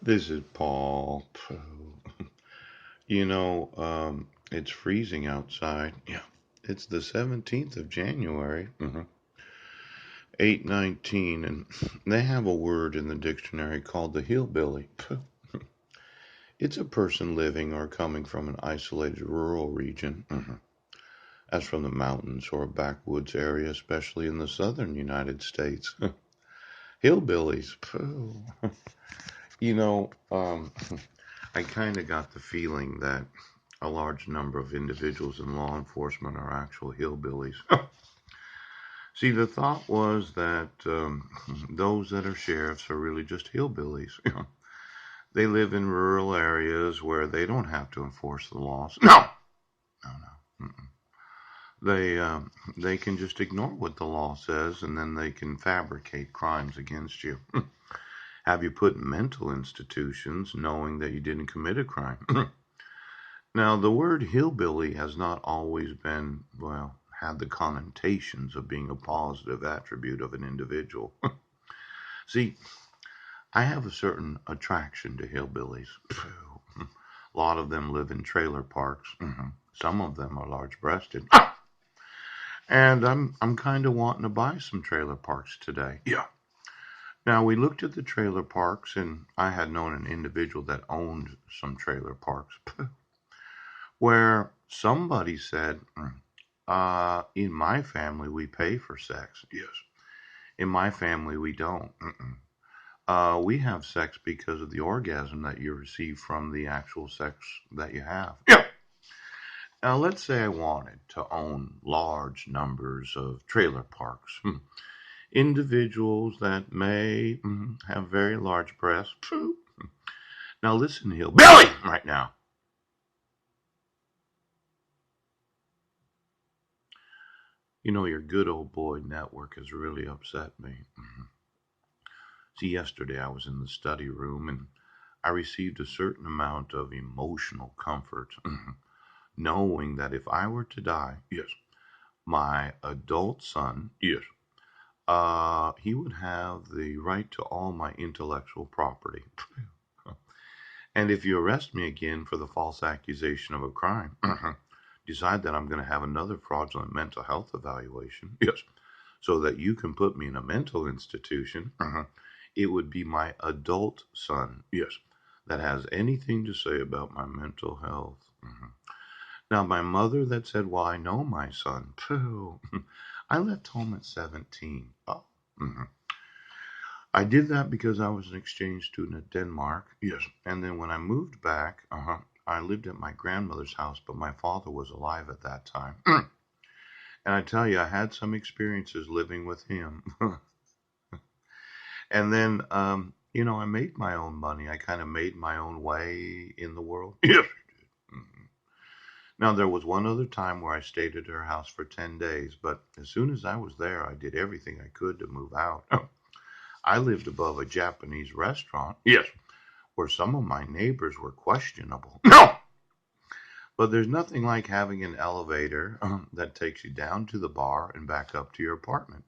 This is Paul. It's freezing outside. Yeah. It's the 17th of January, 8:19, and they have a word in the dictionary called the hillbilly. It's a person living or coming from an isolated rural region, as from the mountains or a backwoods area, especially in the southern United States. Hillbillies. You know, um, I kind of got the feeling that a large number of individuals in law enforcement are actual hillbillies. See, the thought was that those that are sheriffs are really just hillbillies. They live in rural areas where they don't have to enforce the laws. No, no, no. They can just ignore what the law says, and then they can fabricate crimes against you. Have you put in mental institutions knowing that you didn't commit a crime? Now, the word hillbilly has not always been, well, had the connotations of being a positive attribute of an individual. See, I have a certain attraction to hillbillies. A lot of them live in trailer parks. Some of them are large breasted. And I'm kind of wanting to buy some trailer parks today. Yeah. Now, we looked at the trailer parks, and I had known an individual that owned some trailer parks where somebody said, in my family, we pay for sex. Yes. In my family, we don't. We have sex because of the orgasm that you receive from the actual sex that you have. Yeah. Now, let's say I wanted to own large numbers of trailer parks. Individuals that may have very large breasts. Now, listen, hillbilly, right now. Your good old boy network has really upset me. See, yesterday I was in the study room and I received a certain amount of emotional comfort, knowing that if I were to die, yes, my adult son, yes, he would have the right to all my intellectual property. And if you arrest me again for the false accusation of a crime, decide that I'm going to have another fraudulent mental health evaluation, yes, so that you can put me in a mental institution, it would be my adult son, yes, that has anything to say about my mental health. Now, my mother that said, well, I know my son, pooh, I left home at 17. Oh, I did that because I was an exchange student at Denmark. Yes. And then when I moved back, I lived at my grandmother's house, but my father was alive at that time. And I tell you, I had some experiences living with him. And then, I made my own money. I kind of made my own way in the world. Yes. Mhm. Now, there was one other time where I stayed at her house for 10 days, but as soon as I was there, I did everything I could to move out. I lived above a Japanese restaurant. Yes. Where some of my neighbors were questionable. No! But there's nothing like having an elevator that takes you down to the bar and back up to your apartment.